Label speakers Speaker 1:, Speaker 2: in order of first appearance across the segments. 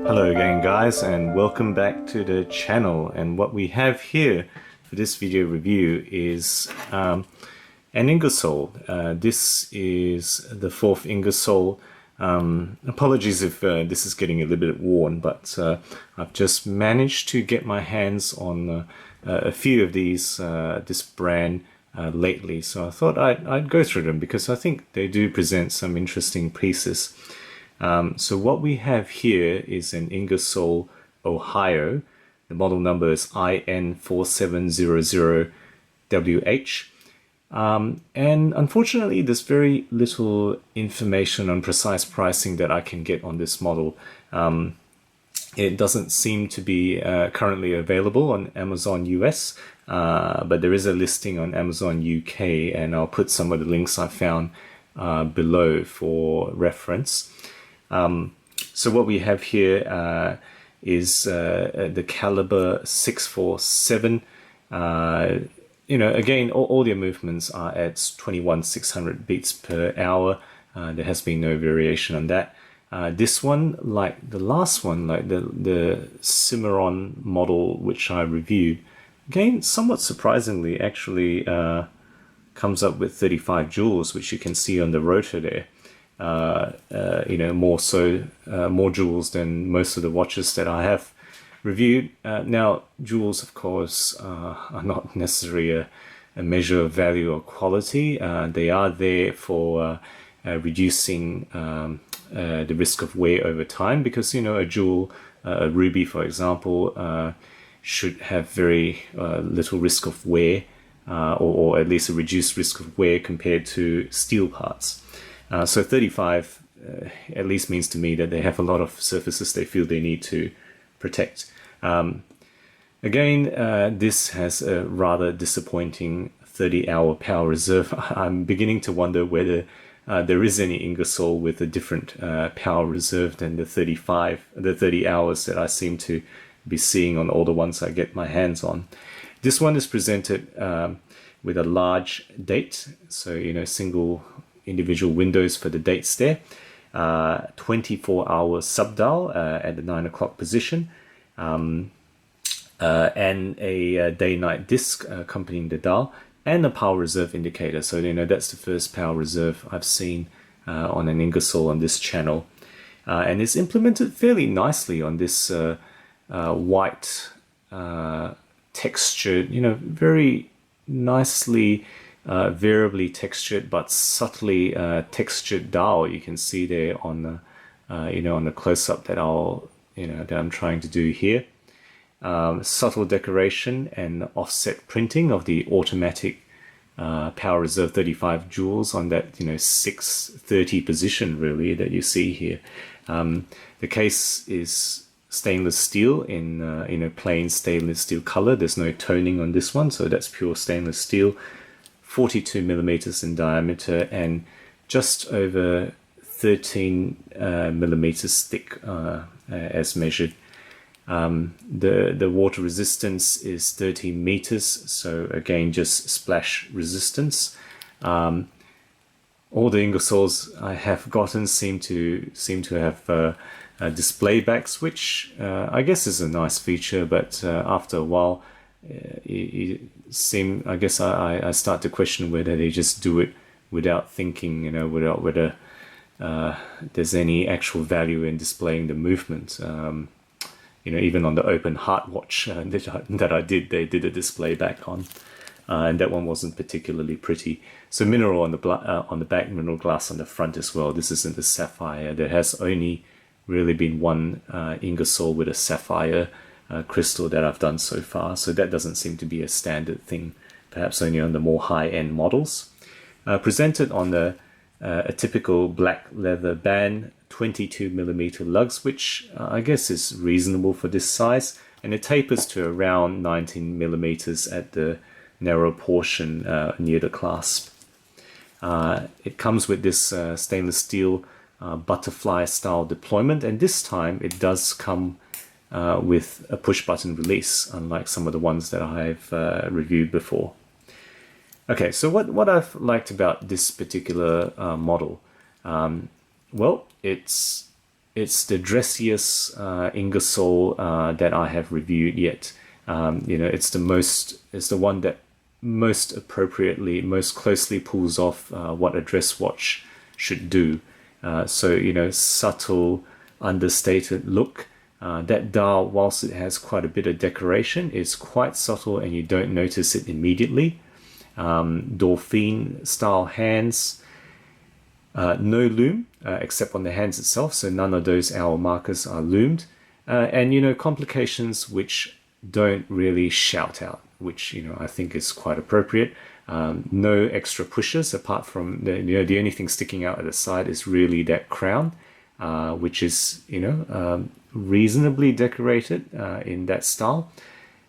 Speaker 1: Hello again guys, and welcome back to the channel. And what we have here for this video review is an Ingersoll. This is the fourth Ingersoll. Apologies if this is getting a little bit worn, but I've just managed to get my hands on a few of these this brand lately, so I thought I'd go through them because I think they do present some interesting pieces. So what we have here is an Ingersoll, Ohio. The model number is IN4700WH. And unfortunately, there's very little information on precise pricing that I can get on this model. It doesn't seem to be currently available on Amazon US, but there is a listing on Amazon UK, and I'll put some of the links I found below for reference. So what we have here is the Calibre 647. Again, all their movements are at 21,600 beats per hour. There has been no variation on that. This one, like the last one, like the Cimarron model which I reviewed, again, somewhat surprisingly, actually comes up with 35 joules, which you can see on the rotor there. More joules than most of the watches that I have reviewed. Now, joules, of course, are not necessarily a measure of value or quality. They are there for reducing the risk of wear over time, because, a jewel, a ruby, for example, should have very little risk of wear, or at least a reduced risk of wear compared to steel parts. So 35 at least means to me that they have a lot of surfaces they feel they need to protect. Again, this has a rather disappointing 30-hour power reserve. I'm beginning to wonder whether there is any Ingersoll with a different power reserve than the 30 hours that I seem to be seeing on all the ones I get my hands on. This one is presented with a large date, so single individual windows for the dates there, 24-hour subdial at the 9 o'clock position, and a day-night disc accompanying the dial, and a power reserve indicator. So that's the first power reserve I've seen on an Ingersoll on this channel, and it's implemented fairly nicely on this white textured, very nicely variably textured but subtly textured dial. You can see there on the on the close-up that I'm trying to do here. Subtle decoration and offset printing of the automatic power reserve 35 joules on that 630 position really that you see here. The case is stainless steel in plain stainless steel color. There's no toning on this one, so that's pure stainless steel. 42 millimeters in diameter and just over 13 millimeters thick as measured. The water resistance is 13 meters, so again just splash resistance. All the Ingersolls I have gotten seem to have display backs, which I guess is a nice feature, but after a while I guess I start to question whether they just do it without thinking, without whether there's any actual value in displaying the movement. Even on the open heart watch that I did, they did a display back on, and that one wasn't particularly pretty. So mineral on the back, mineral glass on the front as well. This isn't a sapphire. There has only really been one Ingersoll with a sapphire crystal that I've done so far, so that doesn't seem to be a standard thing, perhaps only on the more high-end models. Presented on a typical black leather band, 22 millimeter lugs, which I guess is reasonable for this size, and it tapers to around 19 millimeters at the narrow portion near the clasp. It comes with this stainless steel butterfly style deployment, and this time it does come with a push button release, unlike some of the ones that I've reviewed before. Okay, so what I've liked about this particular model, well, it's it's the dressiest Ingersoll that I have reviewed yet. It's the one that most appropriately, most closely pulls off what a dress watch should do. Subtle, understated look. That dial, whilst it has quite a bit of decoration, is quite subtle and you don't notice it immediately. Dauphine style hands, no loom except on the hands itself, so none of those hour markers are loomed, and complications which don't really shout out, which I think is quite appropriate. No extra pushes apart from the only thing sticking out at the side is really that crown, which is reasonably decorated in that style,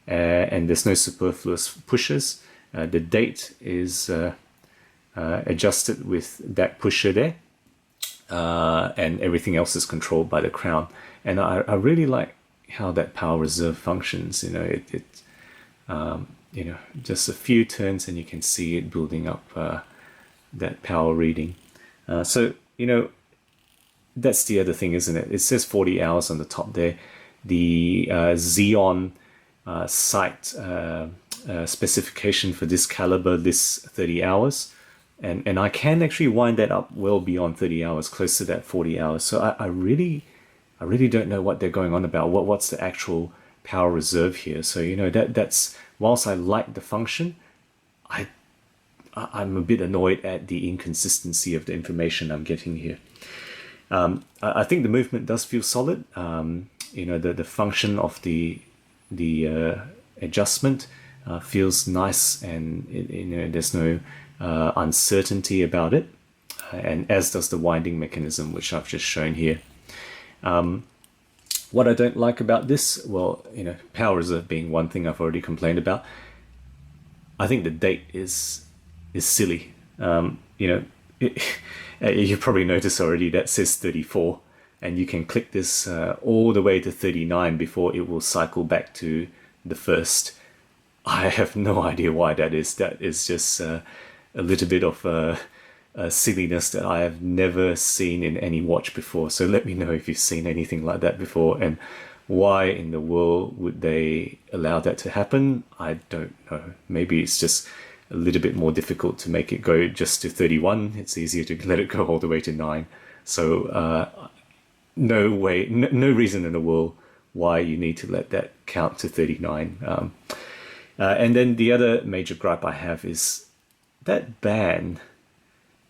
Speaker 1: and there's no superfluous pushes. The date is adjusted with that pusher there, and everything else is controlled by the crown. And I really like how that power reserve functions. Just a few turns and you can see it building up that power reading. That's the other thing, isn't it? It says 40 hours on the top there. The Zeon site specification for this caliber lists 30 hours. And I can actually wind that up well beyond 30 hours, close to that 40 hours. So I really don't know what they're going on about. What's the actual power reserve here? So that's whilst I like the function, I'm a bit annoyed at the inconsistency of the information I'm getting here. I think the movement does feel solid. The function of the adjustment feels nice, and there's no uncertainty about it, and as does the winding mechanism, which I've just shown here. What I don't like about this, well, power reserve being one thing I've already complained about. I think the date is silly. You probably noticed already that says 34, and you can click this all the way to 39 before it will cycle back to the first. I have no idea why that is. That is just a little bit of a silliness that I have never seen in any watch before. So let me know if you've seen anything like that before, and why in the world would they allow that to happen? I don't know. Maybe it's just a little bit more difficult to make it go just to 31. It's easier to let it go all the way to 9. So no reason in the world why you need to let that count to 39. And then the other major gripe I have is that band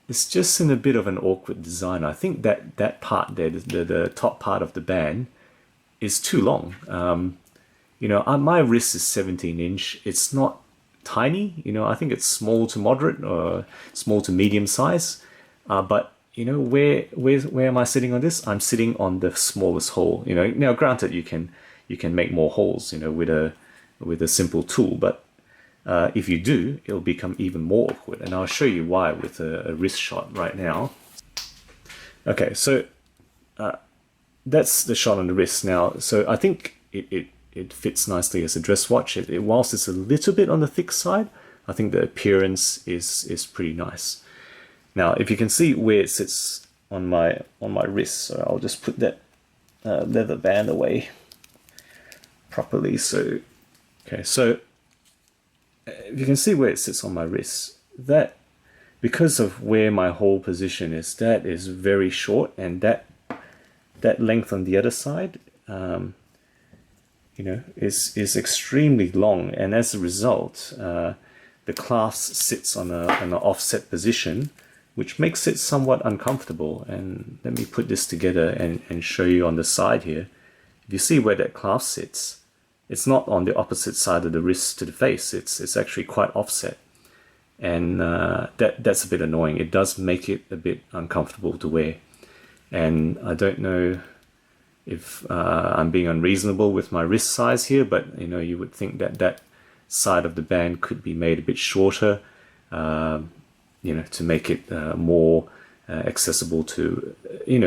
Speaker 1: is just in a bit of an awkward design. I think that part there, the top part of the band, is too long. My wrist is 17-inch. It's not tiny. I think it's small to moderate or small to medium size. But where am I sitting on this? I'm sitting on the smallest hole. Now granted, you can make more holes, with a simple tool, but if you do, it'll become even more awkward, and I'll show you why with a wrist shot right now. Okay, so that's the shot on the wrist now. So I think it fits nicely as a dress watch. Whilst it's a little bit on the thick side, I think the appearance is pretty nice. Now, if you can see where it sits on my wrist, so I'll just put that leather band away properly. So, okay, so if you can see where it sits on my wrist, that, because of where my hole position is, that is very short, and that length on the other side, is extremely long, and as a result, the clasp sits on an offset position, which makes it somewhat uncomfortable. And let me put this together and show you on the side here. If you see where that clasp sits, it's not on the opposite side of the wrist to the face. It's actually quite offset, and that's a bit annoying. It does make it a bit uncomfortable to wear, and I don't know if I'm being unreasonable with my wrist size here, but you would think that side of the band could be made a bit shorter, to make it more accessible to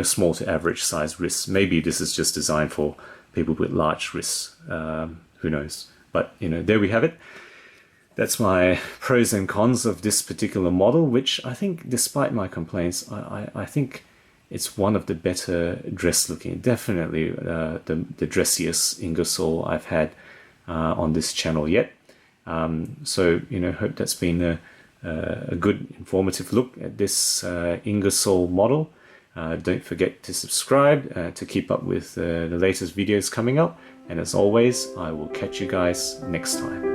Speaker 1: small to average size wrists. Maybe this is just designed for people with large wrists, who knows. But there we have it. That's my pros and cons of this particular model, which I think, despite my complaints, I think it's one of the better dressed looking, definitely the dressiest Ingersoll I've had on this channel yet. So, you know, hope that's been a good informative look at this Ingersoll model. Don't forget to subscribe to keep up with the latest videos coming up. And as always, I will catch you guys next time.